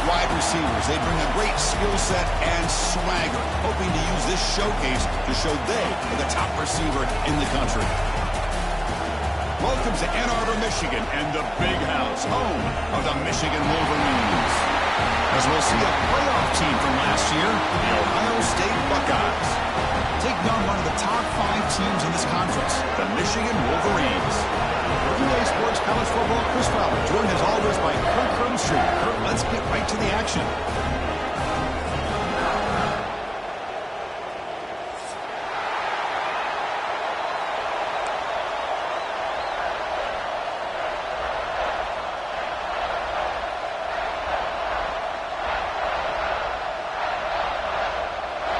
wide receivers. They bring a great skill set and swagger, hoping to use this showcase to show they are the top receiver in the country. Welcome to Ann Arbor, Michigan, and the Big House, home of the Michigan Wolverines. As we'll see a playoff team from last year, the Ohio State Buckeyes, taking on one of the top 5 teams in this conference, the Michigan Wolverines. For EA Sports College Football, Chris Fowler, joined as always by Kirk Hermstreet. Kirk, let's get right to the action.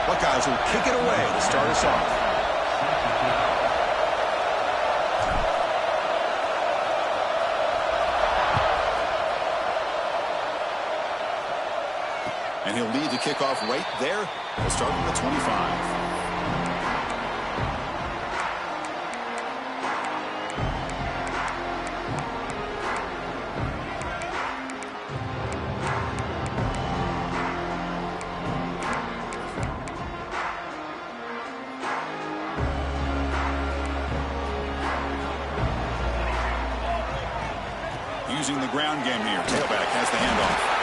Buckeyes will kick it away to start us off. And he'll lead the kickoff right there. He'll start at the 25. Using the ground game here. Tailback has the handoff.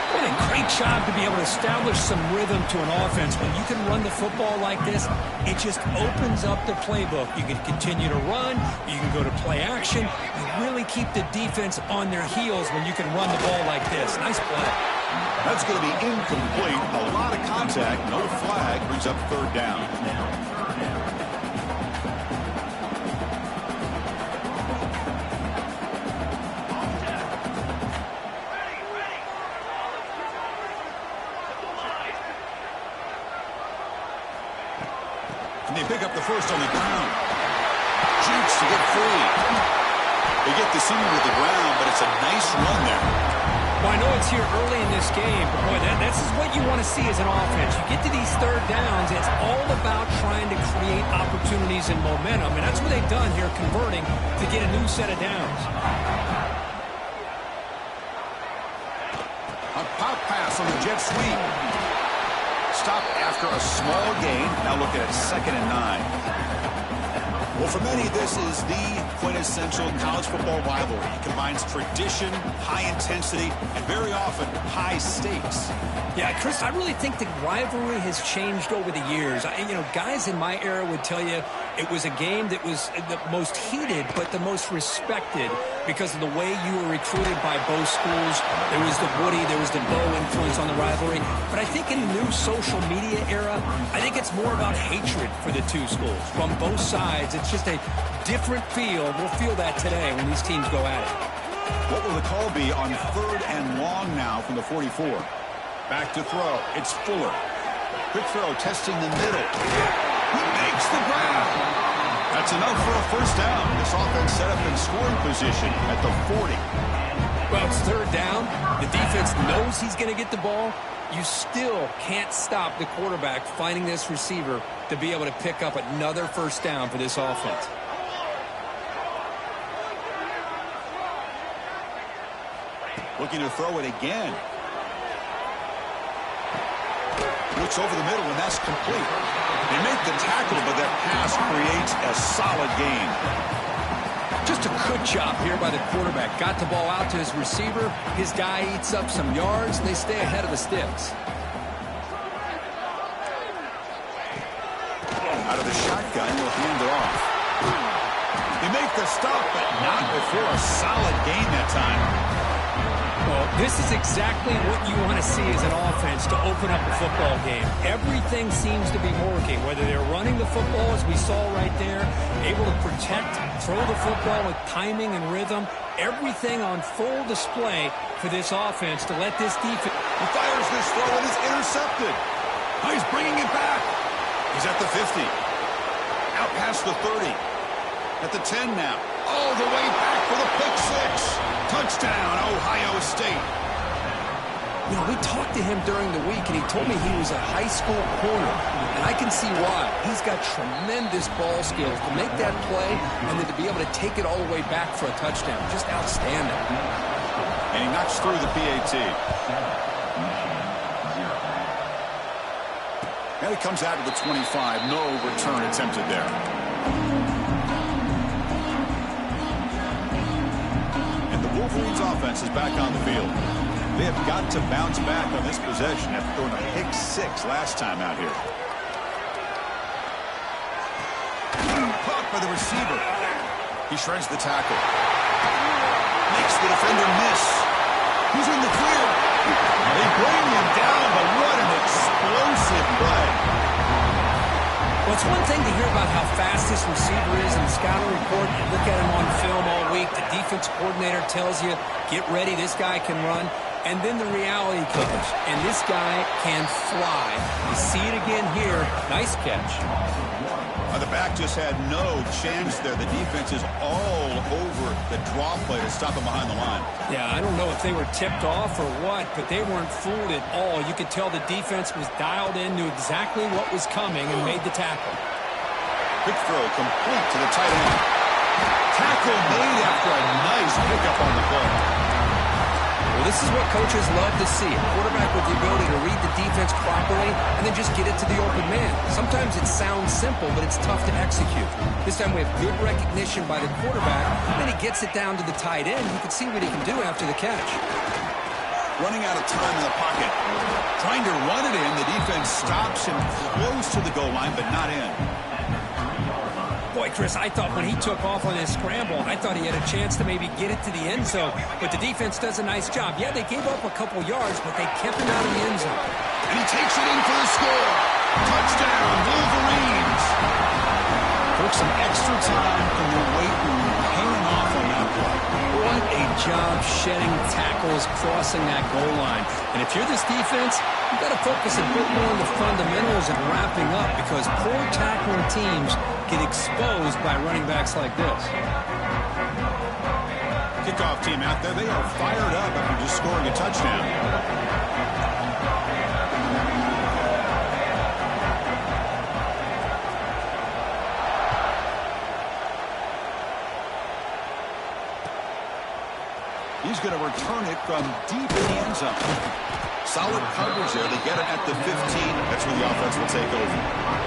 What a great job to be able to establish some rhythm to an offense. When you can run the football like this, it just opens up the playbook. You can continue to run. You can go to play action. You really keep the defense on their heels when you can run the ball like this. Nice play. That's going to be incomplete. A lot of contact. No flag. Brings up third down. And they pick up the first on the ground. Jukes to get free. They get the senior with the ground, but it's a nice run there. Well, I know it's here early in this game, but boy, this is what you want to see as an offense. You get to these third downs, it's all about trying to create opportunities and momentum, and that's what they've done here, converting to get a new set of downs. A pop pass on the jet sweep. Stop after a small gain. Now look at it, 2nd and 9. Well, for many, this is the quintessential college football rivalry. It combines tradition, high intensity, and very often high stakes. Yeah, Chris, I really think the rivalry has changed over the years. Guys in my era would tell you it was a game that was the most heated but the most respected because of the way you were recruited by both schools. There was the Woody, there was the Bo influence on the rivalry. But I think in the new social media era, I think it's more about hatred for the two schools. From both sides, it's just a different feel. We'll feel that today when these teams go at it. What will the call be on 3rd and long now from the 44? Back to throw. It's Fuller. Quick throw, testing the middle. He makes the grab. That's enough for a first down. This offense set up in scoring position at the 40. Well, it's 3rd down. The defense knows he's going to get the ball. You still can't stop the quarterback finding this receiver to be able to pick up another first down for this offense. Looking to throw it again. Looks over the middle, and that's complete. They make the tackle, but that pass creates a solid gain. Just a good job here by the quarterback. Got the ball out to his receiver. His guy eats up some yards. They stay ahead of the sticks. Out of the shotgun, he'll hand it off. They make the stop, but not before a solid gain that time. Well, this is exactly what you want to see as an offense to open up a football game. Everything seems to be working, whether they're running the football, as we saw right there, able to protect, throw the football with timing and rhythm, everything on full display for this offense to let this defense. He fires this throw and it's intercepted. Oh, he's bringing it back. He's at the 50. Out past the 30. At the 10 now. All the way back for the pick six. Touchdown, Ohio State. We talked to him during the week, and he told me he was a high school corner, and I can see why. He's got tremendous ball skills to make that play and then to be able to take it all the way back for a touchdown. Just outstanding. And he knocks Marks through the PAT. And he comes out to the 25. No return attempted there. And the Wolverines offense is back on the field. They have got to bounce back on this possession after throwing a pick 6 last time out here. Caught by the receiver. He shreds the tackle. Makes the defender miss. Who's in the clear? They bring him down, but what an explosive play. Well, it's one thing to hear about how fast this receiver is in the scouting report. You look at him on film all week. The defense coordinator tells you, get ready, this guy can run. And then the reality comes, and this guy can fly. You see it again here. Nice catch. The back just had no chance there. The defense is all over the draw play to stop him behind the line. Yeah, I don't know if they were tipped off or what, but they weren't fooled at all. You could tell the defense was dialed in, knew exactly what was coming, and made the tackle. Quick throw complete to the tight end. Tackle made after a nice pickup on the play. Well, this is what coaches love to see. A quarterback with the ability to read the defense properly and then just get it to the open man. Sometimes it sounds simple, but it's tough to execute. This time we have good recognition by the quarterback, and then he gets it down to the tight end. You can see what he can do after the catch. Running out of time in the pocket. Trying to run it in. The defense stops him close to the goal line, but not in. Boy, Chris, I thought when he took off on his scramble, I thought he had a chance to maybe get it to the end zone. But the defense does a nice job. Yeah, they gave up a couple yards, but they kept him out of the end zone. And he takes it in for the score. Touchdown, Wolverines. Took some extra time in the weight room, hanging off on that play. What a job shedding tackles, crossing that goal line. And if you're this defense, you've got to focus a bit more on the fundamentals and wrapping up, because poor tackling teams get exposed by running backs like this. Kickoff team out there, they are fired up after just scoring a touchdown. He's going to return it from deep in the end zone. Solid coverage there. They get it at the 15. That's where the offense will take over.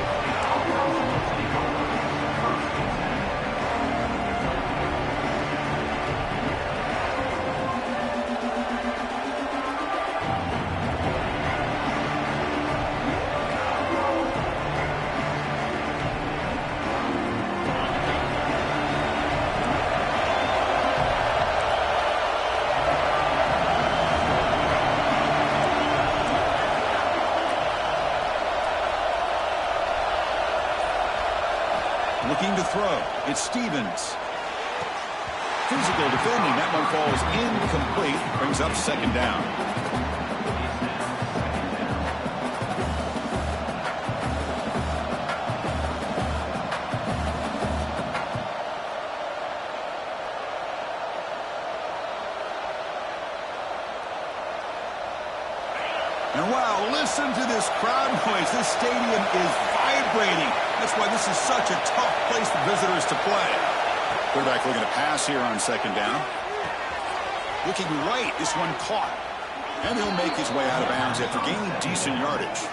Looking to throw. It's Stevens. Physical defending. That one falls incomplete. Brings up second down. And wow, listen to this crowd noise. This stadium is vibrating. That's why this is such a tough place for visitors to play. Quarterback looking to pass here on second down. Looking right, this one caught. And he'll make his way out of bounds after gaining decent yardage.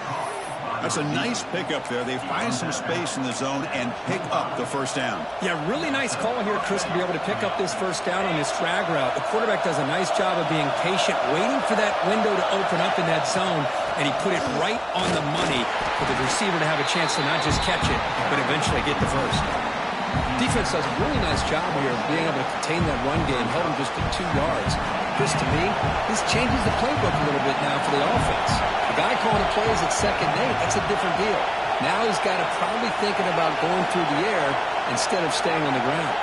That's a nice pickup there. They find some space in the zone and pick up the first down. Yeah, really nice call here, Chris, to be able to pick up this first down on this drag route. The quarterback does a nice job of being patient, waiting for that window to open up in that zone, and he put it right on the money for the receiver to have a chance to not just catch it, but eventually get the first. Defense does a really nice job here of being able to contain that run game, held him just to 2 yards. Chris, to me, this changes the playbook a little bit now for the offense. The guy calling the plays at 2nd and 8, that's a different deal. Now he's got to probably thinking about going through the air instead of staying on the ground.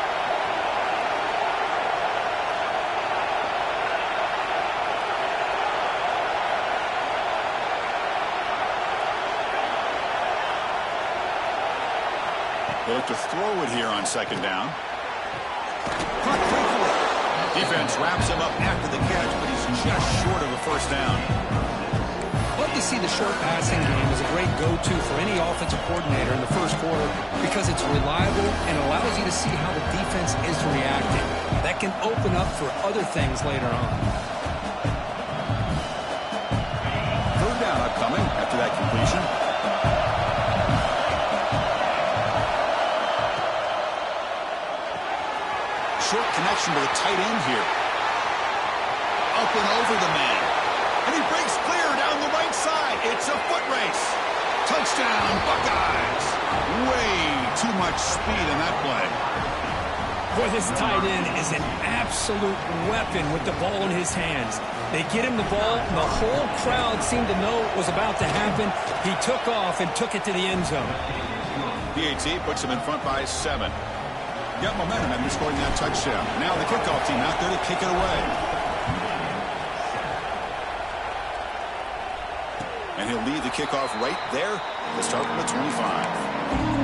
They look to throw it here on second down. Defense wraps him up after the catch, but he's just short of a first down. Love to see the short passing game as a great go-to for any offensive coordinator in the first quarter, because it's reliable and allows you to see how the defense is reacting. That can open up for other things later on. down upcoming after that completion. Short connection to the tight end here. Up and over the man. And he breaks clear down the right side. It's a foot race. Touchdown, Buckeyes. Way too much speed in that play. Boy, this tight end is an absolute weapon with the ball in his hands. They get him the ball, and the whole crowd seemed to know what was about to happen. He took off and took it to the end zone. PAT puts him in front by 7. Got momentum after scoring that touchdown. Now the kickoff team out there to kick it away. And he'll lead the kickoff right there to start from the 25.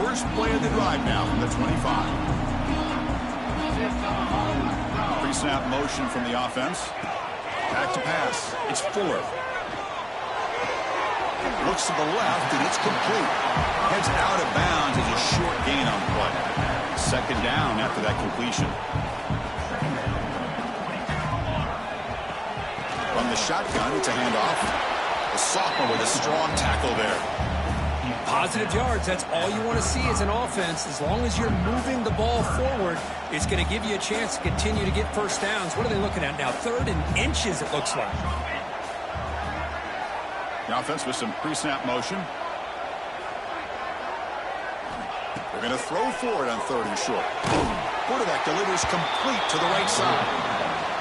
First play of the drive now from the 25. Pre-snap motion from the offense. Back to pass. It's 4th. Looks to the left, and it's complete. Heads out of bounds as a short gain on the play. 2nd down after that completion. From the shotgun, it's a handoff. The sophomore with a strong tackle there. Positive yards, that's all you want to see as an offense. As long as you're moving the ball forward, it's going to give you a chance to continue to get first downs. What are they looking at now? 3rd and inches, it looks like. The offense with some pre-snap motion. They're going to throw forward on 3rd and short. Quarterback delivers complete to the right side.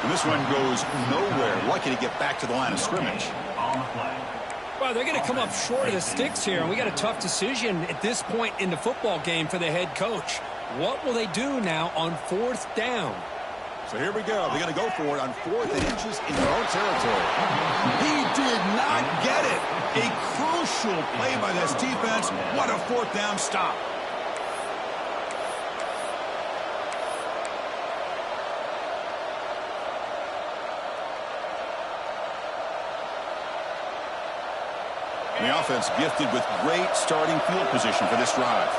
And this one goes nowhere. Lucky to get back to the line of scrimmage. Well, they're going to come up short of the sticks here, and we got a tough decision at this point in the football game for the head coach. What will they do now on 4th down? So here we go. They're going to go for it on 4th and inches in their own territory. He did not get it. A crucial play by this defense. What a 4th down stop. The offense gifted with great starting field position for this drive.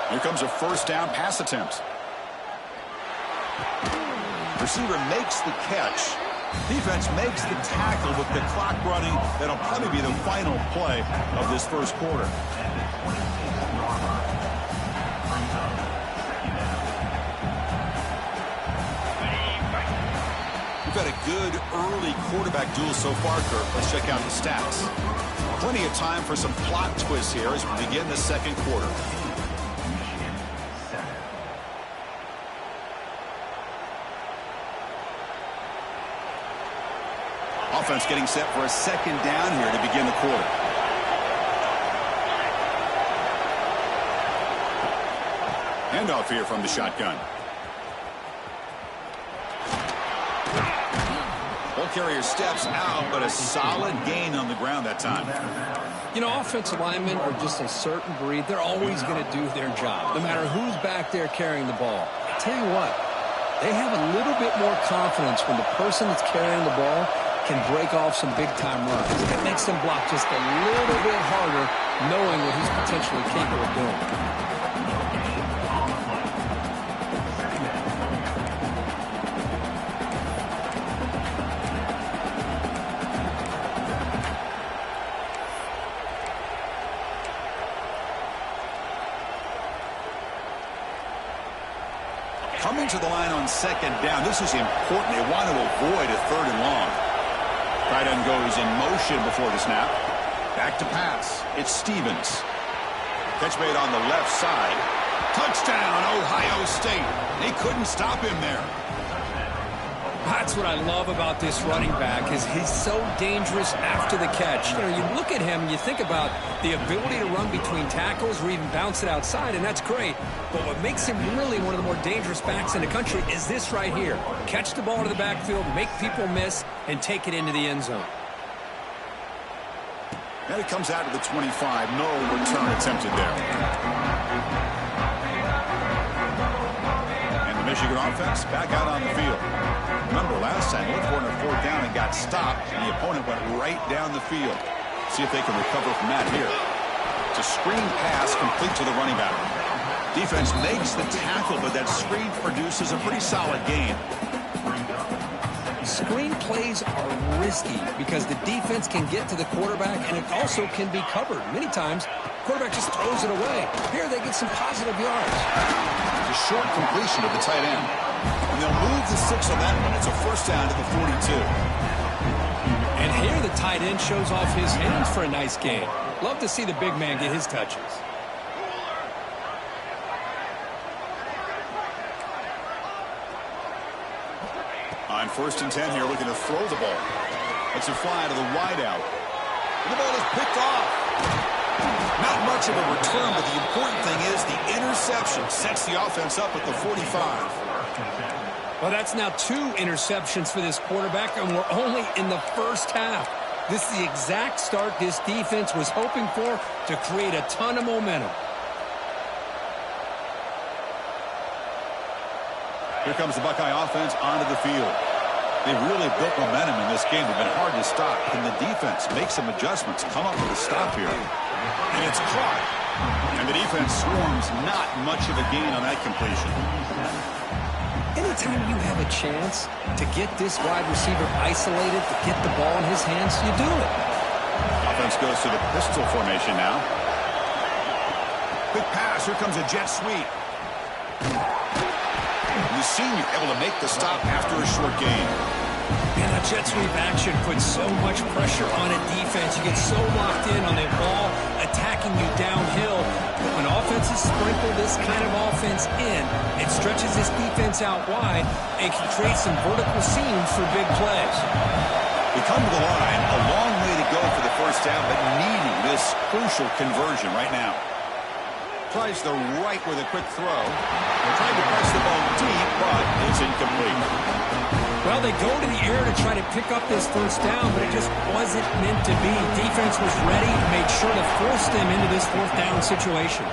Here comes a 1st down pass attempt. Receiver makes the catch. Defense makes the tackle with the clock running. That'll probably be the final play of this first quarter. We've had a good early quarterback duel so far, Kirk. Let's check out the stats. Plenty of time for some plot twists here as we begin the 2nd quarter. Offense getting set for a 2nd down here to begin the quarter. Handoff here from the shotgun. Ball carrier steps out, but a solid gain on the ground that time. You know, offensive linemen are just a certain breed. They're always going to do their job, no matter who's back there carrying the ball. I tell you what, they have a little bit more confidence when the person that's carrying the ball can break off some big-time runs. It makes them block just a little bit harder, knowing what he's potentially capable of doing. Coming to the line on 2nd down, this is important. They want to avoid a 3rd and long. Tight end goes in motion before the snap. Back to pass. It's Stevens. Catch made on the left side. Touchdown, Ohio State. They couldn't stop him there. That's what I love about this running back is he's so dangerous after the catch. You know, you look at him and you think about the ability to run between tackles or even bounce it outside, and that's great. But what makes him really one of the more dangerous backs in the country is this right here. Catch the ball to the backfield, make people miss, and take it into the end zone. And it comes out to the 25. No return attempted there. And the Michigan offense back out on the field. Remember, last time, looked for it on 4th down and got stopped, and the opponent went right down the field. See if they can recover from that here. It's a screen pass complete to the running back. Defense makes the tackle, but that screen produces a pretty solid gain. Screen plays are risky because the defense can get to the quarterback, and it also can be covered. Many times, quarterback just throws it away. Here they get some positive yards. It's a short completion of the tight end. And they'll move the 6 on that one. It's a first down to the 42. And here the tight end shows off his hands for a nice gain. Love to see the big man get his touches. On 1st and 10 here, looking to throw the ball. It's a fly to the wideout. The ball is picked off. Not much of a return, but the important thing is the interception sets the offense up at the 45. Well, that's now 2 interceptions for this quarterback, and we're only in the first half. This is the exact start this defense was hoping for to create a ton of momentum. Here comes the Buckeye offense onto the field. They really built momentum in this game. They've been hard to stop. Can the defense make some adjustments, come up with a stop here? And it's caught. And the defense swarms not much of a gain on that completion. Anytime you have a chance to get this wide receiver isolated, to get the ball in his hands, you do it. Offense goes to the pistol formation now. Quick pass. Here comes a jet sweep. The senior able to make the stop after a short gain. Man, that jet sweep action puts so much pressure on a defense. You get so locked in on the ball attacking you downhill. But when offenses sprinkle this kind of offense in, it stretches this defense out wide and can create some vertical seams for big plays. We come to the line, a long way to go for the first down, but needing this crucial conversion right now. Tries the right with a quick throw. They're trying to press the ball deep, but it's incomplete. Well, they go to the air to try to pick up this first down, but it just wasn't meant to be. Defense was ready and made sure to force them into this 4th down situation.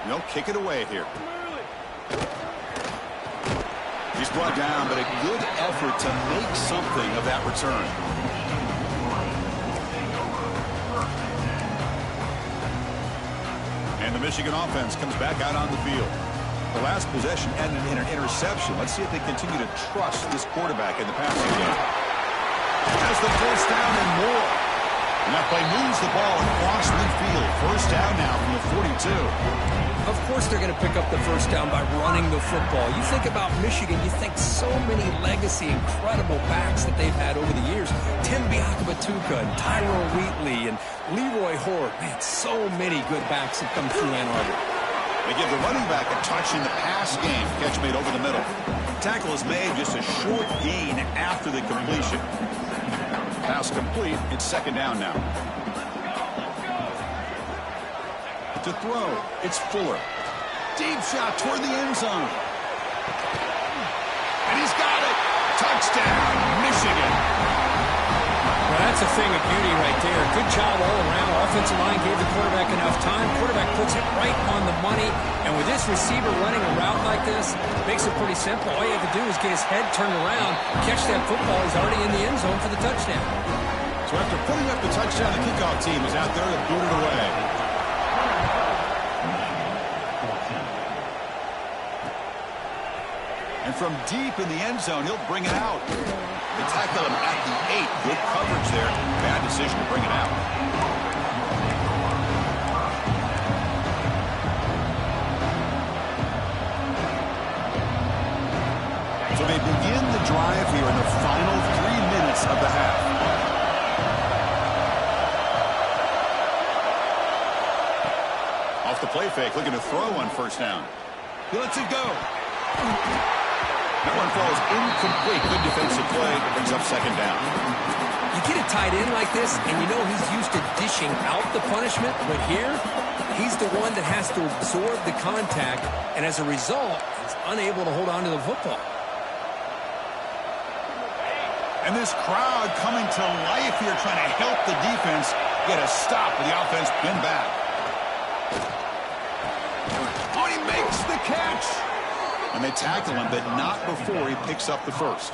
They'll kick it away here. He's brought down, but a good effort to make something of that return. And the Michigan offense comes back out on the field. The last possession ended in an interception. Let's see if they continue to trust this quarterback in the passing game. Has the first down and more. And that play moves the ball across midfield. First down now from the 42. Of course they're going to pick up the first down by running the football. You think about Michigan, you think so many legacy, incredible backs that they've had over the years. Tim Biakabatuka and Tyrone Wheatley and Leroy Hort. Man, so many good backs have come through Ann Arbor. They give the running back a touch in the pass game. Catch made over the middle. Tackle is made, just a short gain after the completion. Pass complete. It's 2nd down now. To throw, it's Fuller. Deep shot toward the end zone. And he's got it. Touchdown, Michigan. Well, that's a thing of beauty right there. Good job all around. Offensive line gave the quarterback enough time. Quarterback puts it right on the money. And with this receiver running a route like this, makes it pretty simple. All you have to do is get his head turned around, catch that football. He's already in the end zone for the touchdown. So after putting up the touchdown, the kickoff team is out there to boot it away. And from deep in the end zone, he'll bring it out. They tackle him at the 8. Good coverage there. Bad decision to bring it out. So they begin the drive here in the final 3 minutes of the half. Off the play fake, looking to throw on first down. He lets it go. That one falls incomplete. Good defensive play that brings up 2nd down. You get a tight end like this, and you know he's used to dishing out the punishment, but here, he's the one that has to absorb the contact, and as a result, he's unable to hold on to the football. And this crowd coming to life here, trying to help the defense get a stop with the offense pinned back. Oh, he makes the catch. And they tackle him, but not before he picks up the first.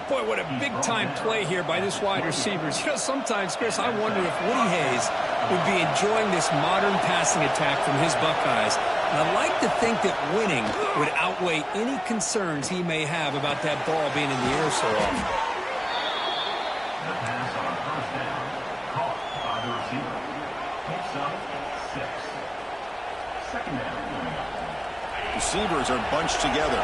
Boy, what a big-time play here by this wide receivers. You know, sometimes, Chris, I wonder if Woody Hayes would be enjoying this modern passing attack from his Buckeyes. And I'd like to think that winning would outweigh any concerns he may have about that ball being in the air so often. The pass on first down, caught by the receiver. Picks up 6. Second down. Receivers are bunched together.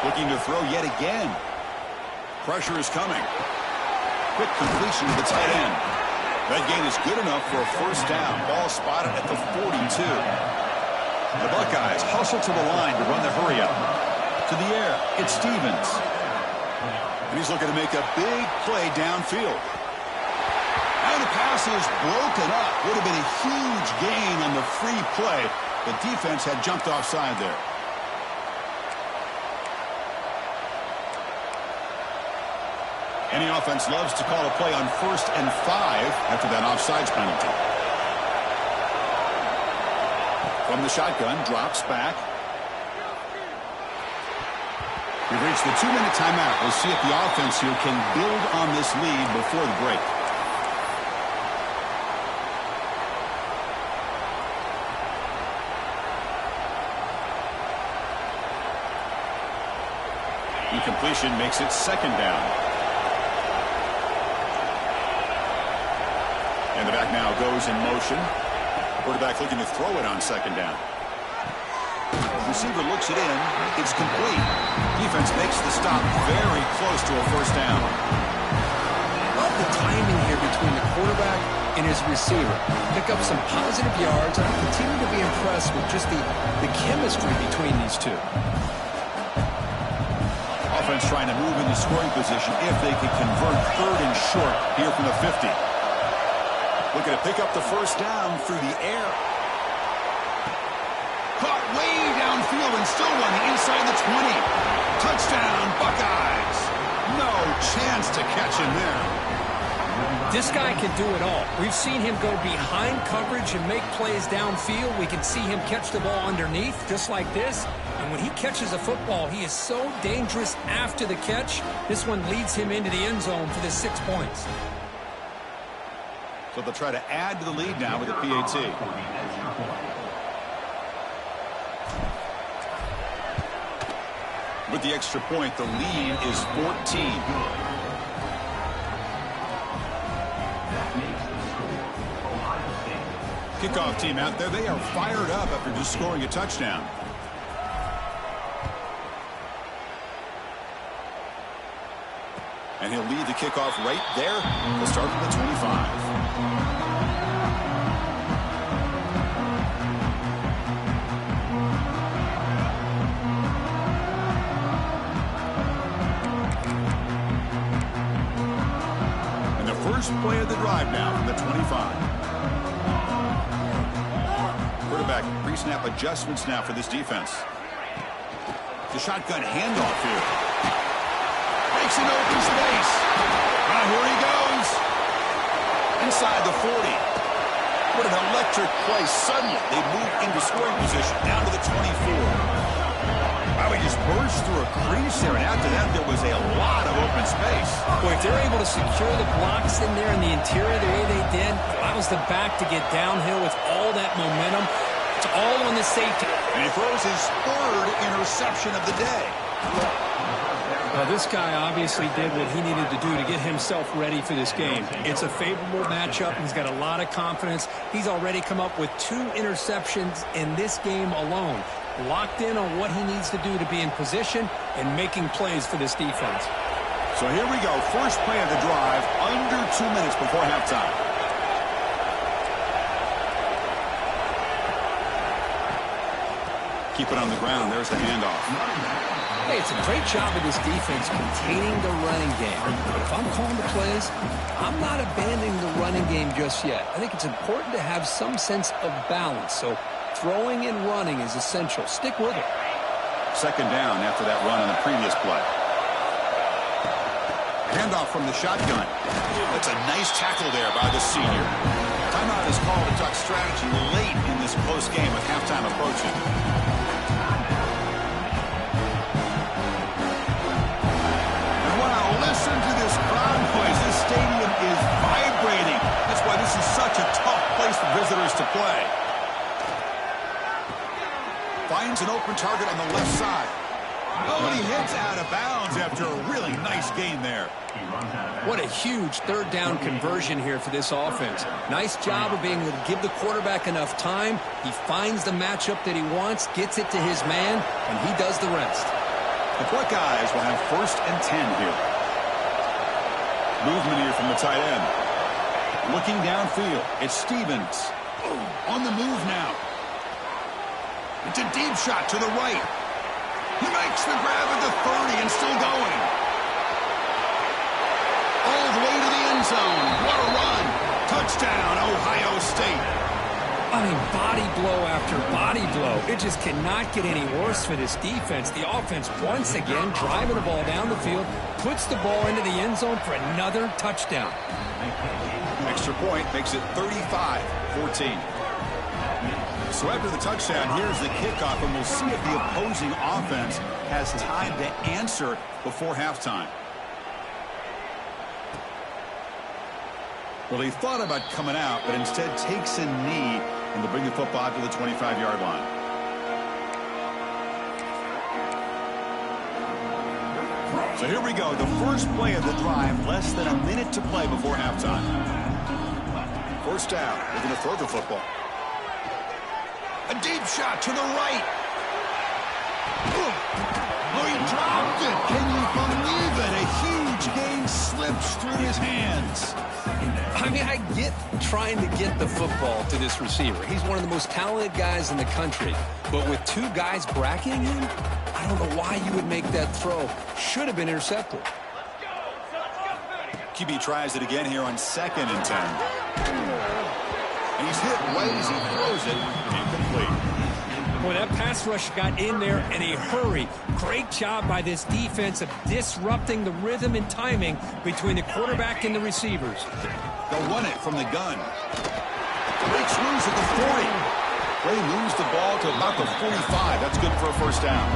Looking to throw yet again. Pressure is coming. Quick completion to the tight end. That gain is good enough for a first down. Ball spotted at the 42. The Buckeyes hustle to the line to run the hurry up. To the air, it's Stevens. And he's looking to make a big play downfield. And the pass is broken up. Would have been a huge gain on the free play. The defense had jumped offside there. Any offense loves to call a play on 1st and 5 after that offsides penalty. From the shotgun, drops back. We've reached the 2-minute timeout. We'll see if the offense here can build on this lead before the break. Incompletion makes it second down. And the back now goes in motion. Quarterback looking to throw it on second down. Receiver looks it in. It's complete. Defense makes the stop very close to a first down. Love the timing here between the quarterback and his receiver. Pick up some positive yards. I continue to be impressed with just the chemistry between these two. Offense trying to move into scoring position if they could convert 3rd and short here from the 50. Looking to pick up the first down through the air. Caught way downfield and still running inside the 20. Touchdown, Buckeyes. No chance to catch him there. This guy can do it all. We've seen him go behind coverage and make plays downfield. We can see him catch the ball underneath, just like this. And when he catches a football, he is so dangerous after the catch. This one leads him into the end zone for the 6 points. So they'll try to add to the lead now with a PAT. With the extra point, the lead is 14. Kickoff team out there. They are fired up after just scoring a touchdown. And he'll lead the kickoff right there. He'll start from the 25. And the first play of the drive now from the 25. Quarterback pre-snap adjustments now for this defense. The shotgun handoff here. Makes an open space. Here he goes. Inside the 40. What an electric play. Suddenly, they move into scoring position. Down to the 24. Wow, he just burst through a crease there. And after that, there was a lot of open space. Boy, if they're able to secure the blocks in there in the interior the way they did, allows the back to get downhill with all that momentum. It's all on the safety. And he throws his 3rd interception of the day. This guy obviously did what he needed to do to get himself ready for this game. It's a favorable matchup. He's got a lot of confidence. He's already come up with 2 interceptions in this game alone. Locked in on what he needs to do to be in position and making plays for this defense. So here we go. First play of the drive, under 2 minutes before halftime. Keep it on the ground. There's the handoff. Hey, it's a great job of this defense containing the running game. But if I'm calling the plays, I'm not abandoning the running game just yet. I think it's important to have some sense of balance. So throwing and running is essential. Stick with it. Second down after that run on the previous play. Handoff from the shotgun. That's a nice tackle there by the senior. Timeout is called to talk strategy late in this close game with halftime approaching. Listen to this crowd noise. This stadium is vibrating. That's why this is such a tough place for visitors to play. Finds an open target on the left side. Oh, and he hits out of bounds after a really nice gain there. What a huge third down conversion here for this offense. Nice job of being able to give the quarterback enough time. He finds the matchup that he wants, gets it to his man, and he does the rest. The Buckeyes will have 1st and 10 here. Movement here from the tight end. Looking downfield, it's Stevens. On the move now. It's a deep shot to the right. He makes the grab at the 30 and still going. All the way to the end zone. What a run. Touchdown, Ohio State. I mean, body blow after body blow. It just cannot get any worse for this defense. The offense, once again, driving the ball down the field, puts the ball into the end zone for another touchdown. Extra point makes it 35-14. So after the touchdown, here's the kickoff, and we'll see if the opposing offense has time to answer before halftime. Well, he thought about coming out, but instead takes a knee, and they'll bring the football to the 25-yard line. So here we go, the first play of the drive, less than a minute to play before halftime. First down, they're going to throw the football. A deep shot to the right. Oh, he dropped it. Can you believe it? A huge gain slips through his hands. I mean, I get trying to get the football to this receiver. He's one of the most talented guys in the country. But with 2 guys bracketing him, I don't know why you would make that throw. Should have been intercepted. QB tries it again here on 2nd and 10. And he's hit right as he throws it. Incomplete. Boy, that pass rush got in there in a hurry. Great job by this defense of disrupting the rhythm and timing between the quarterback and the receivers. They'll run it from the gun. Breaks loose at the 40. Play moves the ball to about the 45. That's good for a first down.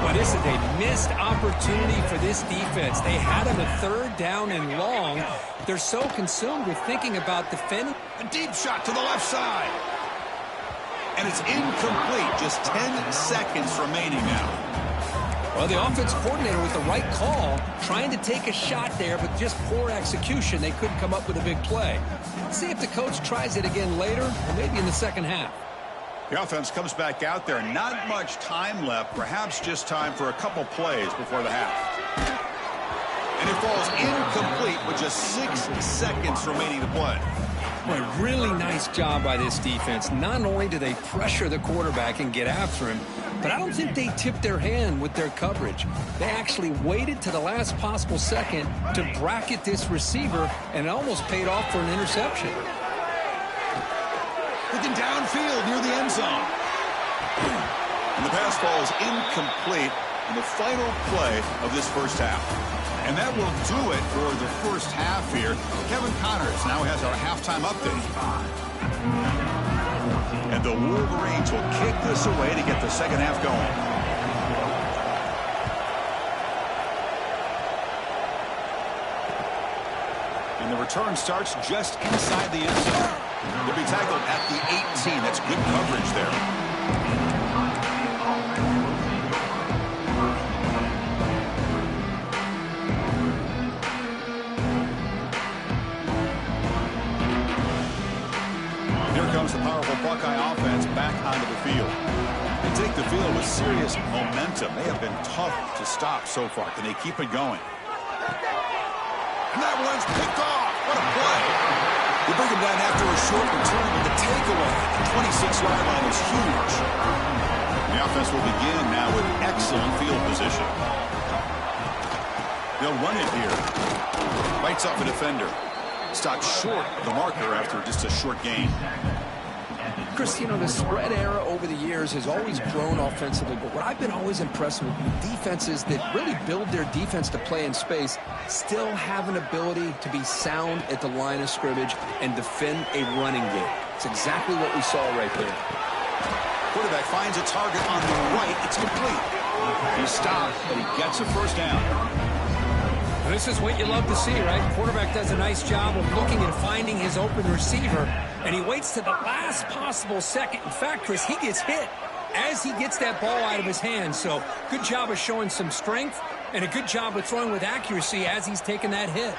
Well, this is a missed opportunity for this defense. They had him at 3rd down and long. They're so consumed with thinking about defending. A deep shot to the left side. And it's incomplete. Just 10 seconds remaining now. Well, the offense coordinator with the right call, trying to take a shot there, but just poor execution. They couldn't come up with a big play. Let's see if the coach tries it again later, or maybe in the second half. The offense comes back out there. Not much time left. Perhaps just time for a couple plays before the half. And it falls incomplete with just 6 seconds remaining to play. Boy, really nice job by this defense. Not only do they pressure the quarterback and get after him, but I don't think they tipped their hand with their coverage. They actually waited to the last possible second to bracket this receiver, and it almost paid off for an interception. Looking downfield near the end zone. And the pass falls incomplete in the final play of this first half. And that will do it for the first half here. Kevin Connors now has our halftime update. And the Wolverines will kick this away to get the second half going. And the return starts just inside the end zone. They'll be tackled at the 18. That's good coverage there. The powerful Buckeye offense back onto the field. They take the field with serious momentum. They have been tough to stop so far. Can they keep it going? And that one's picked off. What a play. They bring him down after a short return, but the takeaway at the 26-yard line is huge. The offense will begin now with excellent field position. They'll run it here. Bites off a defender. Stopped short of the marker after just a short gain. Chris, you know, the spread era over the years has always grown offensively, but what I've been always impressed with defenses that really build their defense to play in space still have an ability to be sound at the line of scrimmage and defend a running game. It's exactly what we saw right there. Quarterback finds a target on the right. It's complete. He stopped, but he gets a first down. This is what you love to see, right? Quarterback does a nice job of looking and finding his open receiver, and he waits to the last possible second. In fact, Chris, he gets hit as he gets that ball out of his hands. So good job of showing some strength and a good job of throwing with accuracy as he's taking that hit.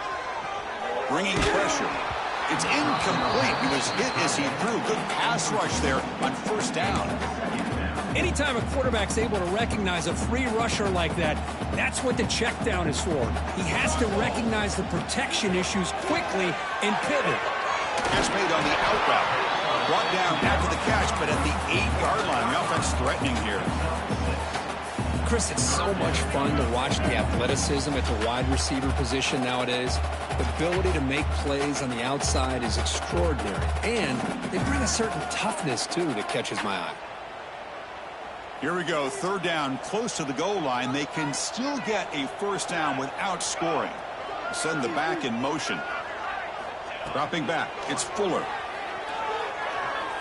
Bringing pressure. It's incomplete. He was hit as he threw. Good pass rush there on first down. Anytime a quarterback's able to recognize a free rusher like that, that's what the check down is for. He has to recognize the protection issues quickly and pivot. Catch made on the out route. Brought down after the catch, but at the 8-yard line. The offense threatening here. Chris, it's so much fun to watch the athleticism at the wide receiver position nowadays. The ability to make plays on the outside is extraordinary. And they bring a certain toughness, too, that catches my eye. Here we go, third down, close to the goal line. They can still get a first down without scoring. Send the back in motion. Dropping back, it's Fuller.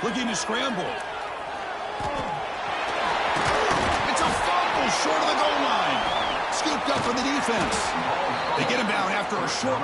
Looking to scramble. It's a fumble short of the goal line. Scooped up for the defense. They get him down after a short